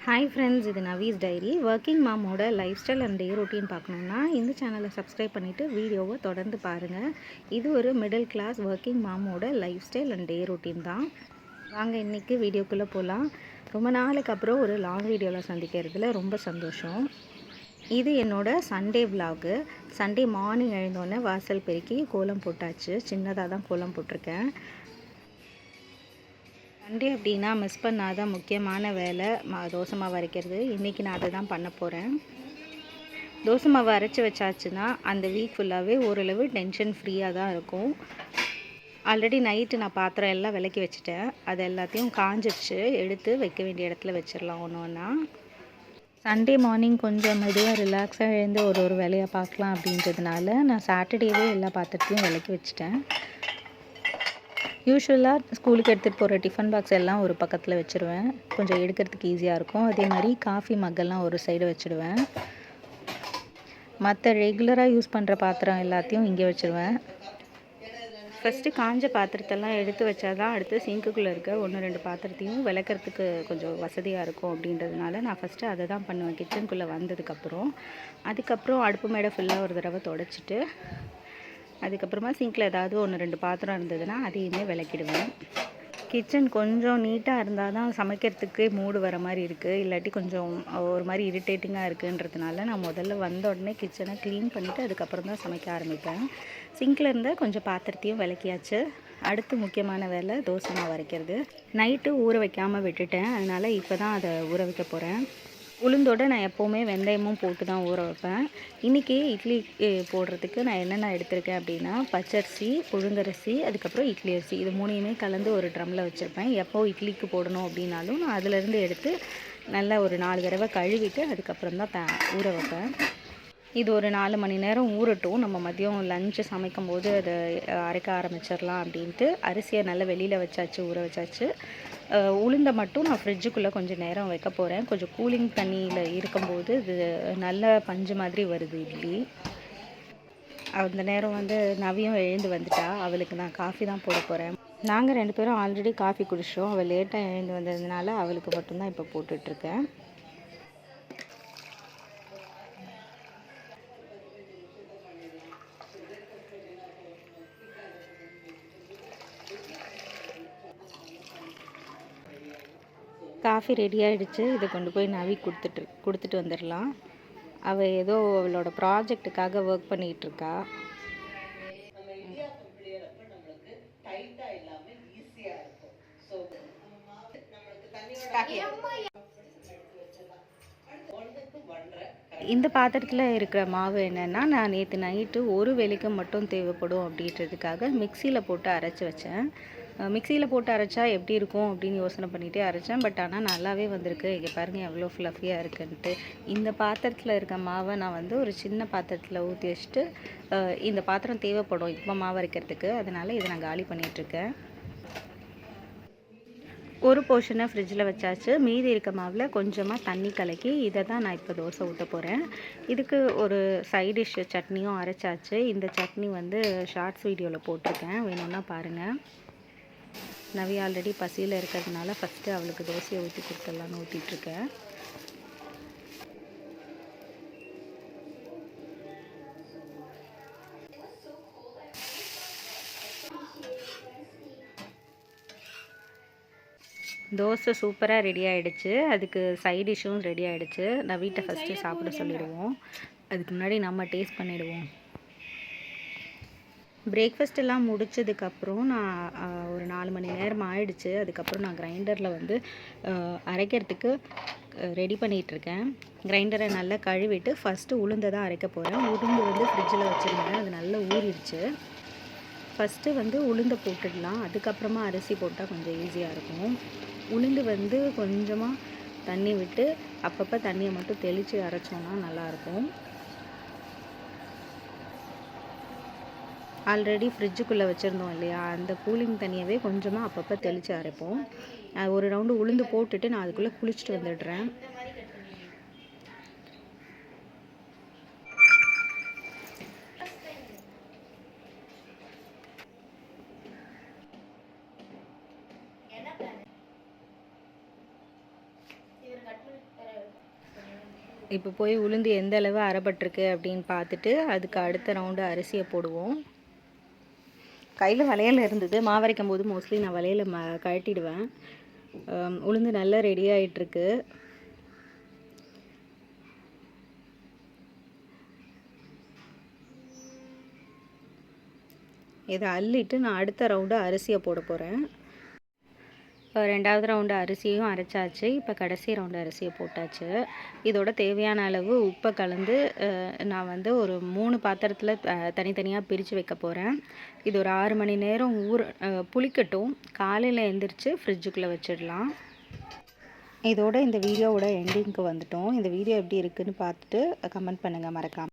Hi friends, இது நவீஸ் diary. Working மாமோட life style and day routine பார்க்கணுன்னா இந்த சேனலை சப்ஸ்கிரைப் பண்ணிவிட்டு வீடியோவை தொடர்ந்து பாருங்கள். இது ஒரு மிடில் கிளாஸ் ஒர்க்கிங் மாமோட life style and day routine தான். வாங்க இன்றைக்கி வீடியோக்குள்ளே போகலாம். ரொம்ப நாளுக்கு அப்புறம் ஒரு லாங் வீடியோவில் சந்திக்கிறதுல ரொம்ப சந்தோஷம். இது என்னோடய சண்டே விலாகு. சண்டே மார்னிங் எழுந்தோடனே வாசல் பெருக்கி கோலம் போட்டாச்சு. சின்னதாக தான் கோலம் போட்டிருக்கேன். சண்டே அப்படின்னா மிஸ் பண்ணாத முக்கியமான வேலை தோசை மாவு அரைக்கிறது. இன்றைக்கி நான் அதை தான் பண்ண போகிறேன். தோசை மாவு அரைச்சி வச்சாச்சுன்னா அந்த வீக் ஃபுல்லாகவே ஓரளவு டென்ஷன் ஃப்ரீயாக தான் இருக்கும். ஆல்ரெடி நைட்டு நான் பாத்திரம் எல்லாம் விளக்கி வச்சுட்டேன். அது எல்லாத்தையும் காஞ்சிடுச்சு. எடுத்து வைக்க வேண்டிய இடத்துல வச்சிடலாம் ஒன்று ஒன்றா. சண்டே மார்னிங் கொஞ்சம் மெதுவாக ரிலாக்ஸாக எழுந்து ஒரு வேலையை பார்க்கலாம் அப்படின்றதுனால நான் சாட்டர்டேவே எல்லா பாத்திரத்தையும் விளக்கி வச்சுட்டேன். யூஸ்வலாக ஸ்கூலுக்கு எடுத்துகிட்டு போகிற டிஃபன் பாக்ஸ் எல்லாம் ஒரு பக்கத்தில் வச்சுருவேன். கொஞ்சம் எடுக்கிறதுக்கு ஈஸியாக இருக்கும். அதே மாதிரி காஃபி மக்கெல்லாம் ஒரு சைடு வச்சுடுவேன். மற்ற ரெகுலராக யூஸ் பண்ணுற பாத்திரம் எல்லாத்தையும் இங்கே வச்சுருவேன். ஃபஸ்ட்டு காஞ்ச பாத்திரத்தெல்லாம் எடுத்து வச்சா தான் அடுத்து சிங்க்குள்ளே இருக்க 1-2 பாத்திரத்தையும் விளக்கிறதுக்கு கொஞ்சம் வசதியாக இருக்கும். அப்படின்றதுனால நான் ஃபஸ்ட்டு அதை தான் பண்ணுவேன் கிச்சனுக்குள்ளே வந்ததுக்கப்புறம். அதுக்கப்புறம் அடுப்பு மேடை ஃபுல்லாக ஒரு தடவை தொடச்சிட்டு அதுக்கப்புறமா சிங்கில் ஏதாவது 1-2 பாத்திரம் இருந்ததுன்னா அதையுமே விளக்கிடுவேன். கிச்சன் கொஞ்சம் நீட்டாக இருந்தால் தான் சமைக்கிறதுக்கு மூடு வர மாதிரி இருக்குது. இல்லாட்டி கொஞ்சம் ஒரு மாதிரி இரிட்டேட்டிங்காக இருக்குன்றதுனால நான் முதல்ல வந்த உடனே கிச்சனை க்ளீன் பண்ணிவிட்டு அதுக்கப்புறம் தான் சமைக்க ஆரம்பிப்பேன். சிங்கில் இருந்தால் கொஞ்சம் பாத்திரத்தையும் விளக்கியாச்சு. அடுத்து முக்கியமான வேலை தோசை மாவு அரைக்கிறது. நைட்டு ஊற வைக்காமல் விட்டுட்டேன். அதனால் இப்போ தான் அதை ஊற வைக்க போகிறேன். உளுந்தோடு நான் எப்போவுமே வெந்தயமும் போட்டு தான் ஊற வைப்பேன். இன்றைக்கி இட்லி போடுறதுக்கு நான் என்னென்ன எடுத்திருக்கேன் அப்படின்னா பச்சரிசி, புழுங்கரிசி, அதுக்கப்புறம் இட்லி அரிசி இது 3யுமே கலந்து ஒரு ட்ரம்மில் வச்சுருப்பேன். எப்போ இட்லிக்கு போடணும் அப்படின்னாலும் நான் அதிலேருந்து எடுத்து நல்லா ஒரு 4 தடவை கழுவிட்டு அதுக்கப்புறம் தான் ஊற வைப்பேன். இது ஒரு 4 மணி நேரம் ஊறட்டும். நம்ம மதியம் லஞ்சு சமைக்கும் போது அதை அரைக்க ஆரம்பிச்சிடலாம் அப்படின்ட்டு அரிசியை நல்லா வெளியில் வச்சாச்சு, ஊற வச்சாச்சு. உளுந்தை மட்டும் நான் ஃப்ரிட்ஜுக்குள்ளே கொஞ்சம் நேரம் வைக்க போகிறேன். கொஞ்சம் கூலிங் தண்ணியில் இருக்கும்போது இது நல்ல பஞ்சு மாதிரி வருது இட்லி. அந்த நேரம் நவியும் எழுந்து வந்துட்டா. அவளுக்கு நான் காஃபி தான் போட போகிறேன். நாங்கள் 2 பேரும் ஆல்ரெடி காஃபி குடிச்சிட்டோம். அவள் லேட்டாக எழுந்து வந்ததுனால அவளுக்கு மட்டும்தான் இப்போ போட்டுட்ருக்கேன். காஃபி ரெடி ஆகிடுச்சு. இதை கொண்டு போய் நவி கொடுத்துட்டு வந்துடலாம். அவள் ஏதோ அவளோட ப்ராஜெக்டுக்காக ஒர்க் பண்ணிகிட்ருக்கா. இந்த பாத்திரத்தில் இருக்கிற மாவு என்னென்னா நான் நேற்று நைட்டு ஒரு வேளைக்கு மட்டும் தேவைப்படும் அப்படின்றதுக்காக மிக்சியில் போட்டு அரைச்சி வச்சேன். மிக்சியில் போட்டு அரைச்சா எப்படி இருக்கும் அப்படின்னு யோசனை பண்ணிகிட்டே அரைச்சேன். பட் ஆனால் நல்லாவே வந்திருக்கு. இங்கே பாருங்கள் எவ்வளோ ஃப்ளஃபியாக இருக்குன்ட்டு. இந்த பாத்திரத்தில் இருக்க மாவை நான் ஒரு சின்ன பாத்திரத்தில் ஊற்றி வச்சுட்டு இந்த பாத்திரம் தேவைப்படும் இப்போ மாவு அரைக்கிறதுக்கு. அதனால் இதை நான் காலி பண்ணிகிட்ருக்கேன். ஒரு போர்ஷனை ஃப்ரிட்ஜில் வச்சாச்சு. மீதி இருக்க மாவில் கொஞ்சமாக தண்ணி கலக்கி இதை தான் நான் இப்போ தோசை ஊற்ற போகிறேன். இதுக்கு ஒரு சைட் டிஷ் சட்னியும் அரைச்சாச்சு. இந்த சட்னி ஷார்ட்ஸ் வீடியோவில் போட்டிருக்கேன், வேணும்னா பாருங்கள். நவி ஆல்ரெடி பசியில் இருக்கிறதுனால ஃபஸ்ட்டு அவளுக்கு தோசையை ஊற்றி கொடுத்துடலான்னு ஊற்றிட்டுருக்கேன். தோசை சூப்பராக ரெடி ஆகிடுச்சு. அதுக்கு சைட் டிஷ்ஷும் ரெடி ஆகிடுச்சு. நான் வீட்டை ஃபஸ்ட்டு சாப்பிட சொல்லிடுவோம். அதுக்கு முன்னாடி நம்ம டேஸ்ட் பண்ணிவிடுவோம். பிரேக்ஃபாஸ்ட் எல்லாம் முடிச்சதுக்கப்புறம் நான் ஒரு 4 மணி நேரம் ஆயிடுச்சு. அதுக்கப்புறம் நான் கிரைண்டரில் அரைக்கிறதுக்கு ரெடி பண்ணிகிட்ருக்கேன். கிரைண்டரை நல்லா கழுவிட்டு ஃபஸ்ட்டு உளுந்தை தான் அரைக்க போகிறேன். உளுந்து ஃப்ரிட்ஜில் வச்சுருந்தேன். அது நல்லா ஊறிடுச்சு. ஃபஸ்ட்டு உளுந்தை போட்டுடலாம். அதுக்கப்புறமா அரிசி போட்டால் கொஞ்சம் ஈஸியாக இருக்கும். உளுந்து கொஞ்சமாக தண்ணி விட்டு அப்பப்போ தண்ணியை மட்டும் தெளித்து அரைச்சோன்னா நல்லாயிருக்கும். ஆல்ரெடி ஃப்ரிட்ஜுக்குள்ளே வச்சுருந்தோம் இல்லையா, அந்த கூலிங் தண்ணியவே கொஞ்சமாக அப்பப்போ தெளித்து அரைப்போம். ஒரு ரவுண்டு உளுந்து போட்டுட்டு நான் அதுக்குள்ளே குளிச்சுட்டு வந்துடுறேன். இப்போ போய் உளுந்து எந்த அளவு அரைப்பட்டிருக்கு அப்படின்னு பார்த்துட்டு அதுக்கு அடுத்த ரவுண்டு அரிசியை போடுவோம். கையில் வளையல் இருந்தது, மாவரைக்கும் போது மோஸ்ட்லி நான் வளையலை கழட்டிடுவேன். உளுந்து நல்லா ரெடி ஆகிட்டுருக்கு. இதை அள்ளிட்டு நான் அடுத்த ரவுண்டு அரிசியை போட போகிறேன். ரெண்டாவது ரவுண்டு அரிசியும் அரைச்சாச்சு. இப்போ கடைசி ரவுண்டு அரிசியை போட்டாச்சு. இதோட தேவையான அளவு உப்பை கலந்து நான் வந்து ஒரு 3 பாத்திரத்தில் தனித்தனியாக பிரித்து வைக்க போகிறேன். இது ஒரு 6 மணி நேரம் புளிக்கட்டும். காலையில் எழுந்திரிச்சு ஃப்ரிட்ஜுக்குள்ளே வச்சிடலாம். இதோட இந்த வீடியோவோட எண்டிங்க்கு வந்துட்டோம். இந்த வீடியோ எப்படி இருக்குதுன்னு பார்த்துட்டு கமெண்ட் பண்ணுங்கள் மறக்காமல்.